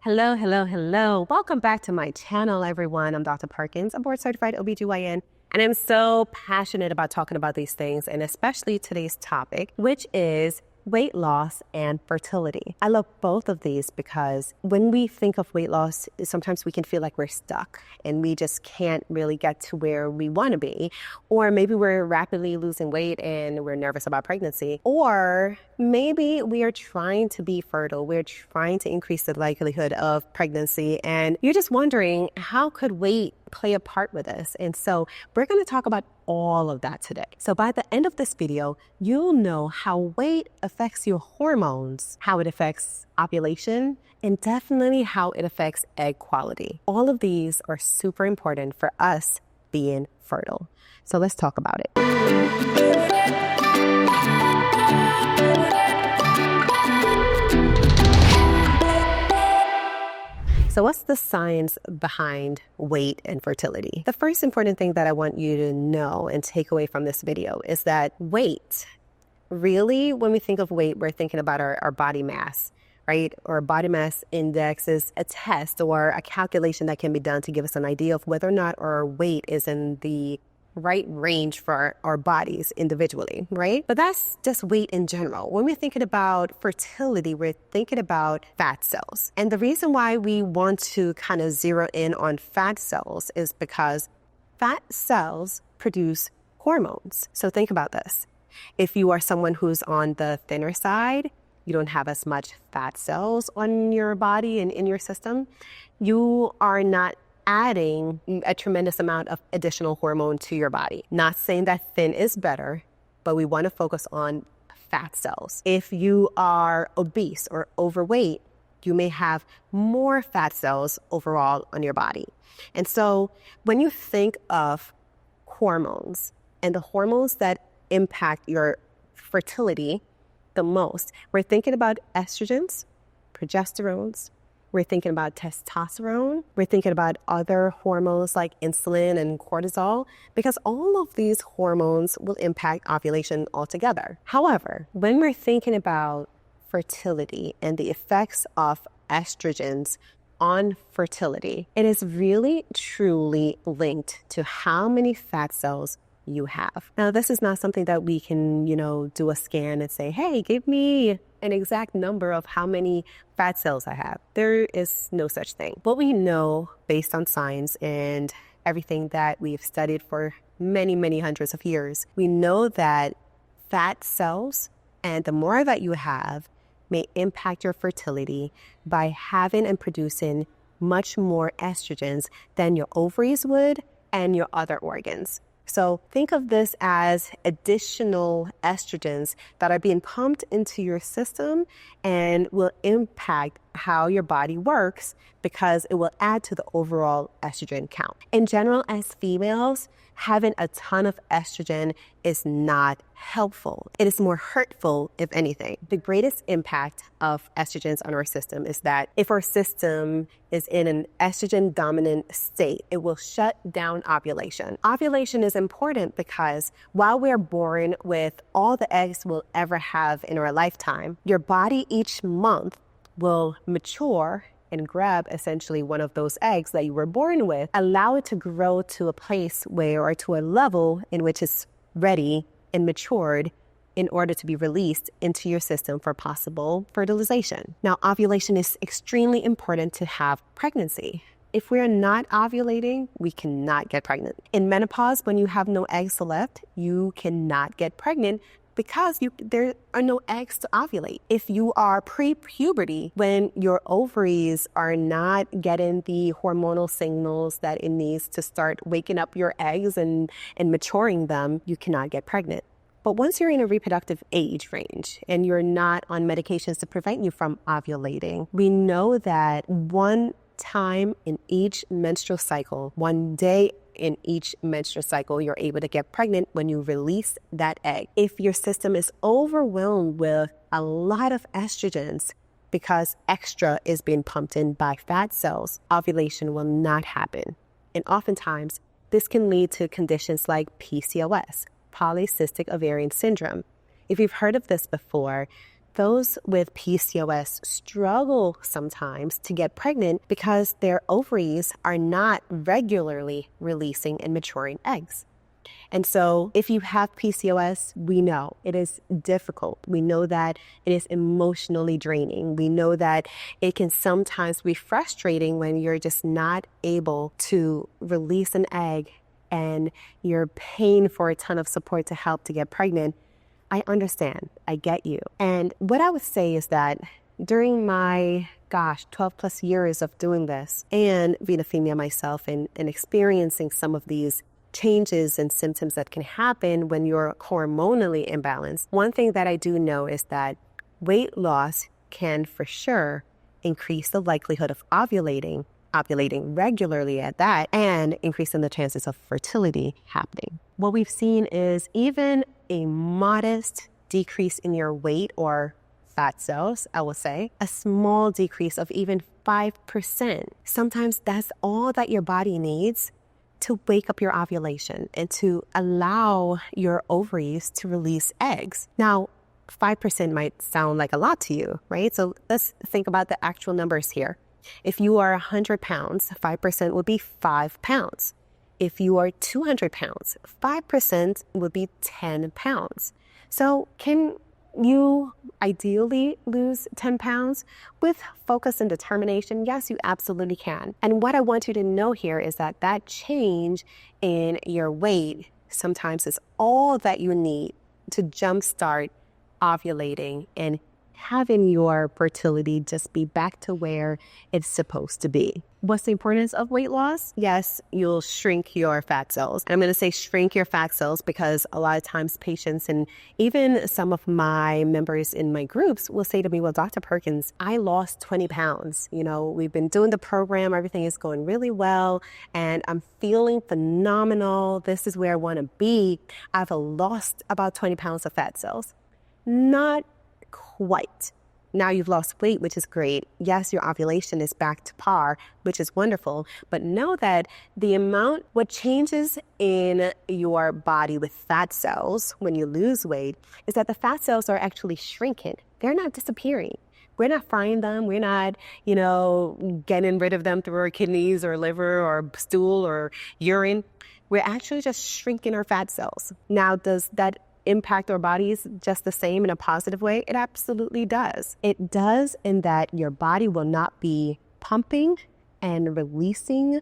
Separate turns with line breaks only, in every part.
Hello, hello, hello. Welcome back to my channel, everyone. I'm Dr. Perkins, a board-certified OBGYN, and I'm so passionate about talking about these things, and especially today's topic, which is weight loss and fertility. I love both of these because when we think of weight loss, sometimes we can feel like we're stuck and we just can't really get to where we want to be. Or maybe we're rapidly losing weight and we're nervous about pregnancy. Or maybe we are trying to be fertile. We're trying to increase the likelihood of pregnancy. And you're just wondering, how could weight play a part with this? And so we're going to talk about all of that today. So by the end of this video, you'll know how weight affects your hormones, how it affects ovulation, and definitely how it affects egg quality. All of these are super important for us being fertile. So let's talk about it. So what's the science behind weight and fertility? The first important thing that I want you to know and take away from this video is that weight, really, when we think of weight, we're thinking about our body mass, right? Or body mass index is a test or a calculation that can be done to give us an idea of whether or not our weight is in the right range for our bodies individually, right? But that's just weight in general. When we're thinking about fertility, we're thinking about fat cells. And the reason why we want to kind of zero in on fat cells is because fat cells produce hormones. So think about this. If you are someone who's on the thinner side, you don't have as much fat cells on your body and in your system, you are not adding a tremendous amount of additional hormone to your body. Not saying that thin is better, but we want to focus on fat cells. If you are obese or overweight, you may have more fat cells overall on your body. And so when you think of hormones and the hormones that impact your fertility the most, we're thinking about estrogens, progesterones, we're thinking about testosterone. We're thinking about other hormones like insulin and cortisol, because all of these hormones will impact ovulation altogether. However, when we're thinking about fertility and the effects of estrogens on fertility, it is really truly linked to how many fat cells you have. Now, this is not something that we can, do a scan and say, hey, give me an exact number of how many fat cells I have. There is no such thing. What we know based on science and everything that we've studied for many, many hundreds of years, we know that fat cells, and the more that you have, may impact your fertility by having and producing much more estrogens than your ovaries would and your other organs. So think of this as additional estrogens that are being pumped into your system and will impact how your body works because it will add to the overall estrogen count. In general, as females, having a ton of estrogen is not helpful. It is more hurtful, if anything. The greatest impact of estrogens on our system is that if our system is in an estrogen dominant state, it will shut down ovulation. Ovulation is important because while we're born with all the eggs we'll ever have in our lifetime, your body each month will mature and grab essentially one of those eggs that you were born with, allow it to grow to a place where, or to a level in which it's ready and matured in order to be released into your system for possible fertilization. Now, ovulation is extremely important to have pregnancy. If we're not ovulating, we cannot get pregnant. In menopause, when you have no eggs left, you cannot get pregnant because there are no eggs to ovulate. If you are pre-puberty, when your ovaries are not getting the hormonal signals that it needs to start waking up your eggs and maturing them, you cannot get pregnant. But once you're in a reproductive age range and you're not on medications to prevent you from ovulating, we know that one time in each menstrual cycle, one day in each menstrual cycle, you're able to get pregnant when you release that egg. If your system is overwhelmed with a lot of estrogens because extra is being pumped in by fat cells, ovulation will not happen. And oftentimes, this can lead to conditions like PCOS, polycystic ovarian syndrome. If you've heard of this before, those with PCOS struggle sometimes to get pregnant because their ovaries are not regularly releasing and maturing eggs. And so if you have PCOS, we know it is difficult. We know that it is emotionally draining. We know that it can sometimes be frustrating when you're just not able to release an egg and you're paying for a ton of support to help to get pregnant. I understand. I get you. And what I would say is that during my 12 plus years of doing this and being a female myself and experiencing some of these changes and symptoms that can happen when you're hormonally imbalanced, one thing that I do know is that weight loss can for sure increase the likelihood of ovulating regularly at that, and increasing the chances of fertility happening. What we've seen is even a modest decrease in your weight or fat cells, I will say, a small decrease of even 5%. Sometimes that's all that your body needs to wake up your ovulation and to allow your ovaries to release eggs. Now, 5% might sound like a lot to you, right? So let's think about the actual numbers here. If you are 100 pounds, 5% would be 5 pounds. If you are 200 pounds, 5% would be 10 pounds. So can you ideally lose 10 pounds with focus and determination? Yes, you absolutely can. And what I want you to know here is that that change in your weight sometimes is all that you need to jumpstart ovulating and having your fertility just be back to where it's supposed to be. What's the importance of weight loss? Yes, you'll shrink your fat cells. And I'm going to say shrink your fat cells because a lot of times patients and even some of my members in my groups will say to me, well, Dr. Perkins, I lost 20 pounds. You know, we've been doing the program. Everything is going really well. And I'm feeling phenomenal. This is where I want to be. I've lost about 20 pounds of fat cells. Not quite. Now you've lost weight, which is great. Yes, your ovulation is back to par, which is wonderful. But know that what changes in your body with fat cells when you lose weight is that the fat cells are actually shrinking. They're not disappearing. We're not frying them. We're not, getting rid of them through our kidneys or liver or stool or urine. We're actually just shrinking our fat cells. Now, does that impact our bodies just the same in a positive way? It absolutely does. It does in that your body will not be pumping and releasing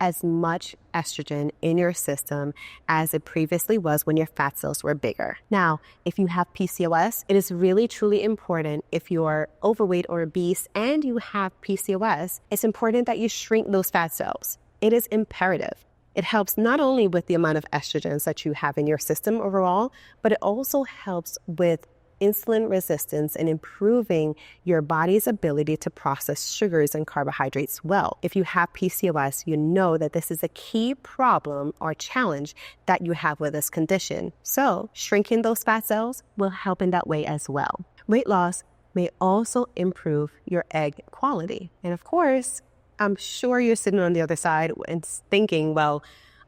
as much estrogen in your system as it previously was when your fat cells were bigger. Now, if you have PCOS, it is really truly important if you're overweight or obese and you have PCOS, it's important that you shrink those fat cells. It is imperative. It helps not only with the amount of estrogens that you have in your system overall, but it also helps with insulin resistance and improving your body's ability to process sugars and carbohydrates well. If you have PCOS, you know that this is a key problem or challenge that you have with this condition. So shrinking those fat cells will help in that way as well. Weight loss may also improve your egg quality. And of course, I'm sure you're sitting on the other side and thinking, well,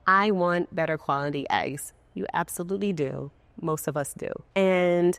I want better quality eggs. You absolutely do. Most of us do. And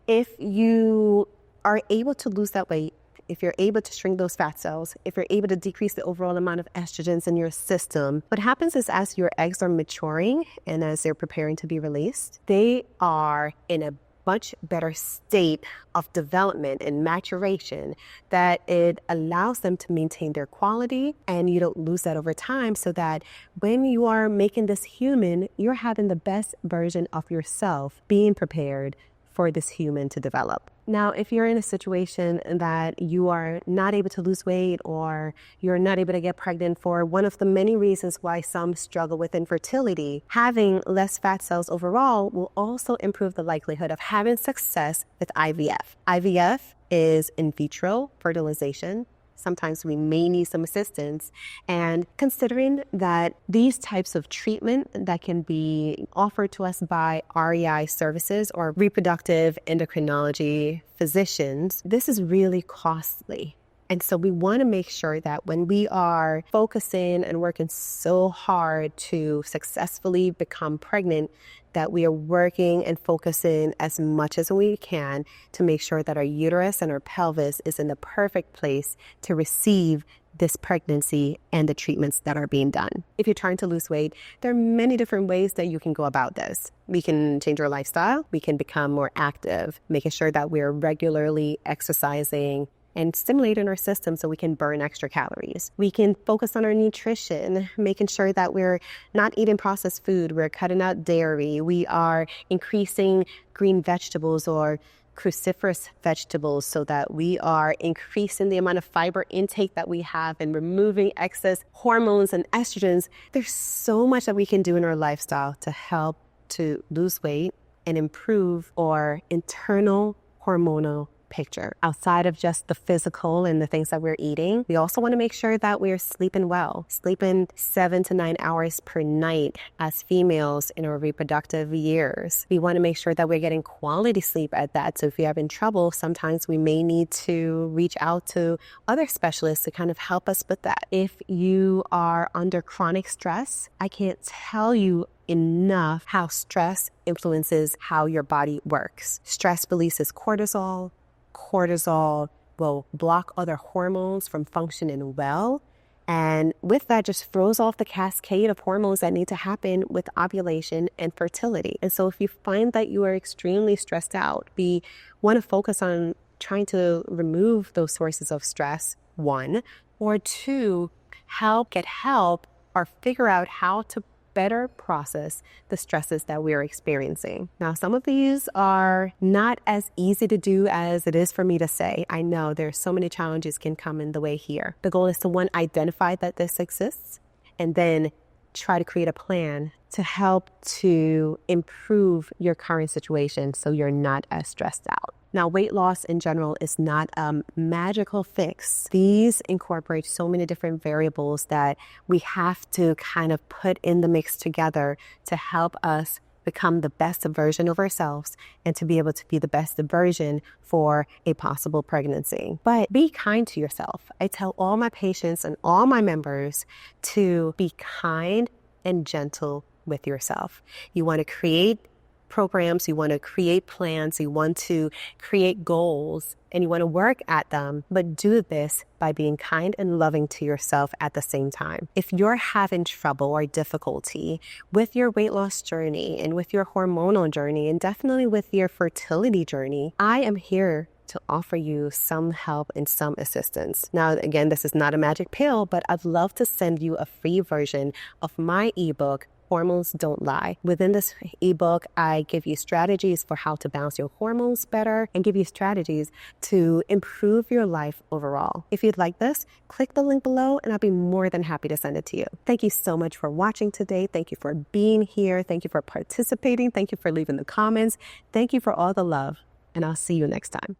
if you are able to lose that weight, if you're able to shrink those fat cells, if you're able to decrease the overall amount of estrogens in your system, what happens is as your eggs are maturing and as they're preparing to be released, they are in a much better state of development and maturation that it allows them to maintain their quality and you don't lose that over time, so that when you are making this human, you're having the best version of yourself being prepared for this human to develop. Now, if you're in a situation that you are not able to lose weight or you're not able to get pregnant for one of the many reasons why some struggle with infertility, having less fat cells overall will also improve the likelihood of having success with IVF. IVF is in vitro fertilization. Sometimes we may need some assistance. And considering that these types of treatment that can be offered to us by REI services or reproductive endocrinology physicians, this is really costly. And so we want to make sure that when we are focusing and working so hard to successfully become pregnant, that we are working and focusing as much as we can to make sure that our uterus and our pelvis is in the perfect place to receive this pregnancy and the treatments that are being done. If you're trying to lose weight, there are many different ways that you can go about this. We can change our lifestyle. We can become more active, making sure that we're regularly exercising and stimulating our system so we can burn extra calories. We can focus on our nutrition, making sure that we're not eating processed food, we're cutting out dairy, we are increasing green vegetables or cruciferous vegetables so that we are increasing the amount of fiber intake that we have and removing excess hormones and estrogens. There's so much that we can do in our lifestyle to help to lose weight and improve our internal hormonal picture. Outside of just the physical and the things that we're eating, we also want to make sure that we're sleeping well, sleeping 7 to 9 hours per night as females in our reproductive years. We want to make sure that we're getting quality sleep at that. So if you're having trouble, sometimes we may need to reach out to other specialists to kind of help us with that. If you are under chronic stress, I can't tell you enough how stress influences how your body works. Stress releases cortisol. Cortisol will block other hormones from functioning well. And with that, just throws off the cascade of hormones that need to happen with ovulation and fertility. And so if you find that you are extremely stressed out, we want to focus on trying to remove those sources of stress, 1, or 2, get help or figure out how to better process the stresses that we're experiencing. Now, some of these are not as easy to do as it is for me to say. I know there's so many challenges can come in the way here. The goal is to, 1, identify that this exists, and then try to create a plan to help to improve your current situation so you're not as stressed out. Now, weight loss in general is not a magical fix. These incorporate so many different variables that we have to kind of put in the mix together to help us become the best version of ourselves and to be able to be the best version for a possible pregnancy. But be kind to yourself. I tell all my patients and all my members to be kind and gentle with yourself. You want to create programs, you want to create plans, you want to create goals, and you want to work at them, but do this by being kind and loving to yourself at the same time. If you're having trouble or difficulty with your weight loss journey and with your hormonal journey and definitely with your fertility journey, I am here to offer you some help and some assistance. Now, again, this is not a magic pill, but I'd love to send you a free version of my ebook, Hormones Don't Lie. Within this ebook, I give you strategies for how to balance your hormones better and give you strategies to improve your life overall. If you'd like this, click the link below and I'll be more than happy to send it to you. Thank you so much for watching today. Thank you for being here. Thank you for participating. Thank you for leaving the comments. Thank you for all the love, and I'll see you next time.